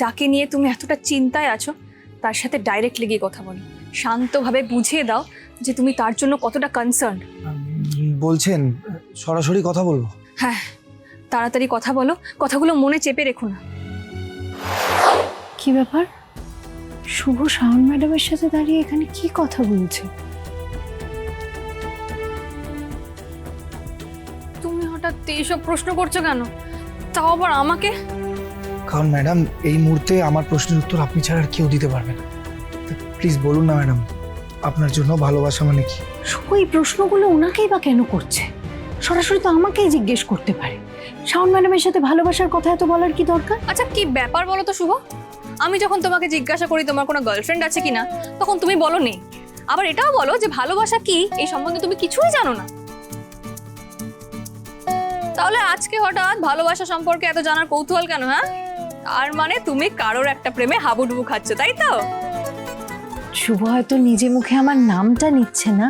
যাকে নিয়ে তুমি এতটা চিন্তায় আছো তার সাথে ডাইরেক্টলি গিয়ে কথা বলো, শান্তভাবে বুঝিয়ে দাও যে তুমি তার জন্য কতটা কনসার্ন। বলছেন সরাসরি কথা বলবো? হ্যাঁ, তাড়াতাড়ি কথা বলো, কথাগুলো মনে চেপে রেখো না। কি ব্যাপার? শুভ শাওন ম্যাডামের সাথে দাঁড়িয়ে এখানে কি কথা বলছে? তুমি হঠাৎ এইসব প্রশ্ন করছো কেন, তাও আবার আমাকে? কারণ ম্যাডাম এই মুহূর্তে আমার প্রশ্নের উত্তর আপনি ছাড়া আর কেউ দিতে পারবে না। প্লিজ বলুন না ম্যাডাম, আপনার জন্য ভালোবাসা মানে কি? শুভ এই প্রশ্নগুলো ওনাকেই বা কেন করছে? সরাসরি তো আমাকেই জিজ্ঞেস করতে পারে। শাওন ম্যাডামের সাথে ভালোবাসার কথা এত বলার কি দরকার? আচ্ছা কি ব্যাপার বলো তো শুভ, আমি যখন তোমাকে জিজ্ঞাসা করি তোমার কোনো গার্লফ্রেন্ড আছে কিনা, তখন তুমি বলো নেই। আবার এটাও বলো যে ভালোবাসা কি এই সম্বন্ধে তুমি কিছুই জানো না। তাহলে আজকে হঠাৎ ভালোবাসা সম্পর্কে এত জানার কৌতূহল কেন? হ্যাঁ, তার মানে তুমি কারোর একটা প্রেমে হাবুডুবু খাচ্ছ, তাই তো? শুভ হয়তো নিজে মুখে আমার নামটা নিচ্ছে না,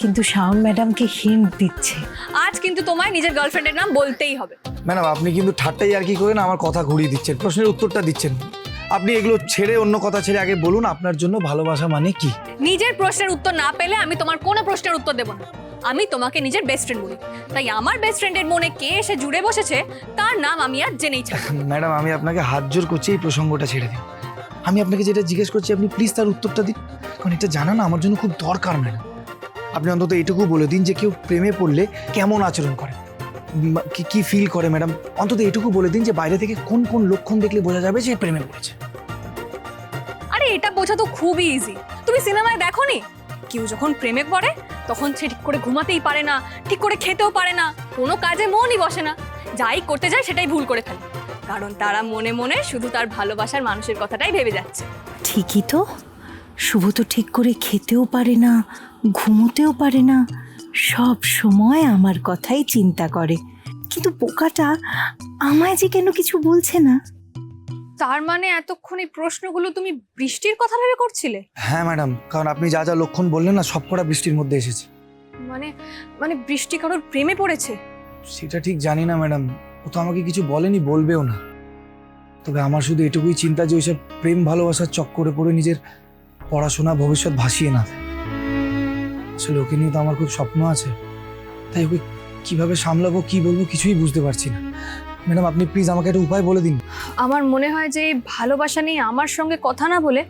কিন্তু শাওন ম্যাডামকে হিন্ট দিচ্ছে। আজ কিন্তু তোমায় নিজের গার্লফ্রেন্ডের নাম বলতেই হবে। ম্যাডাম আপনি কিন্তু ঠাট্টাই আর কি করে না আমার কথা ঘুরিয়ে দিচ্ছেন, প্রশ্নের উত্তরটা দিচ্ছেন। আপনি এগুলো ছেড়ে অন্য কথা ছেড়ে আগে বলুন আপনার জন্য ভালোবাসা মানে কি? নিজের প্রশ্নের উত্তর না পেলে আমি তোমার কোনো প্রশ্নের উত্তর দেব না। আমি তোমাকে নিজের বেস্ট ফ্রেন্ড বলি, তাই আমার বেস্ট ফ্রেন্ডের মনে কে এসে জুড়ে বসেছে তার নাম আমি আর জেনেই ছাড়ব। ম্যাডাম আমি আপনাকে হাত জোর করছি এই প্রসঙ্গটা ছেড়ে দিন। আমি আপনাকে যেটা জিজ্ঞেস করছি আপনি প্লিজ তার উত্তরটা দিন, কারণ এটা জানা না আমার জন্য খুব দরকার ম্যাডাম। আপনি অন্তত এটুকু বলে দিন যে কেউ প্রেমে পড়লে কেমন আচরণ করে, কি ফিল করে ম্যাডাম। অন্তত এটুকু বলে দিন যে বাইরে থেকে কোন কোন লক্ষণ দেখলে বোঝা যাবে যে প্রেমে পড়েছে। আরে এটা বোঝা তো খুবই ইজি, তুমি সিনেমায় দেখোনি কেউ যখন প্রেমে পড়ে তখন সে ঠিক করে ঘুমাতেই পারে না, ঠিক করে খেতেও পারে না, কোনো কাজে মনই বসে না, যাই করতে যায় সেটাই ভুল করে ফেলে, কারণ তারা মনে মনে শুধু তার ভালোবাসার মানুষের কথাটাই ভেবে যাচ্ছে। ঠিকই তো, শুভ তো ঠিক করে খেতেও পারে না, ঘুমোতেও পারে না, সব সময় আমার কথাই চিন্তা করে। কিন্তু বোকাটা আমায় যে কেন কিছু বলছে না? তার মানে এতক্ষণ এই প্রশ্নগুলো তুমি বৃষ্টির কথা ভেবে করছিলে? হ্যাঁ ম্যাডাম, কারণ আপনি যা যা লক্ষণ বললেন না সব কটা বৃষ্টির মধ্যে এসেছে। মানে মানে বৃষ্টি কারোর প্রেমে পড়েছে? সেটা ঠিক জানি না ম্যাডাম, ও তো আমাকে কিছু বলেনি, বলবেও না। তবে আমার শুধু এটুকুই চিন্তা যে ওইসব প্রেম ভালোবাসার চক্করে পড়ে নিজের পড়াশোনা ভবিষ্যৎ ভাসিয়ে না। আসলে ওকে নিয়ে তো আমার খুব স্বপ্ন আছে, তাই ওকে কিভাবে সামলাবো কি বলবো কিছুই বুঝতে পারছি না। ম্যাডাম আপনি প্লিজ আমাকে একটা উপায় বলে দিন। আমার মনে হয় যে এই ভালোবাসা নিয়ে আমার সঙ্গে কথা না বলে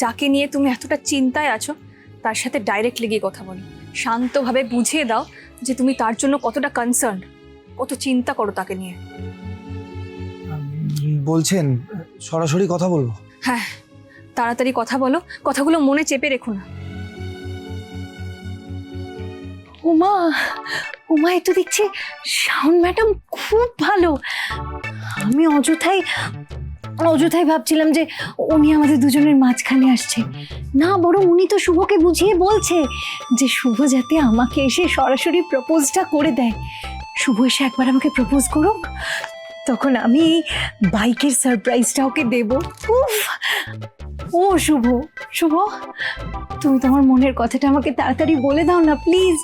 যাকে নিয়ে তুমি এতটা চিন্তায় আছো তার সাথে ডাইরেক্টলি গিয়ে কথা বলো, শান্তভাবে বুঝিয়ে দাও যে তুমি তার জন্য কতটা কনসার্ন, কত চিন্তা করো তাকে নিয়ে। বলছেন সরাসরি কথা বলবো? হ্যাঁ, তাড়াতাড়ি কথা বলো, কথাগুলো মনে চেপে রেখো না। উমা, উমা এ তো দেখছি শাওন ম্যাডাম খুব ভালো। আমি অযথাই ভাবছিলাম যে উনি আমাদের দুজনের মাঝখানে আসছে। না, বরং উনি তো শুভকে বুঝিয়ে বলছে যে শুভ যাতে আমাকে এসে সরাসরি প্রপোজটা করে দেয়। শুভ এসে একবার আমাকে প্রপোজ করুক, তখন আমি এই বাইকের সারপ্রাইজটা ওকে দেব। উফ, ও শুভ, শুভ তুমি তোমার মনের কথাটা আমাকে তাড়াতাড়ি বলে দাও না প্লিজ,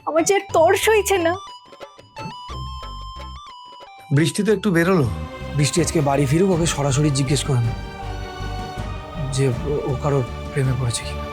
আমার যে আর তর সইছে না। বৃষ্টি তো একটু বেরোলো, বৃষ্টি আজকে বাড়ি ফিরুক, ওকে সরাসরি জিজ্ঞেস করে না যে ও কারোর প্রেমে পড়েছে কিনা।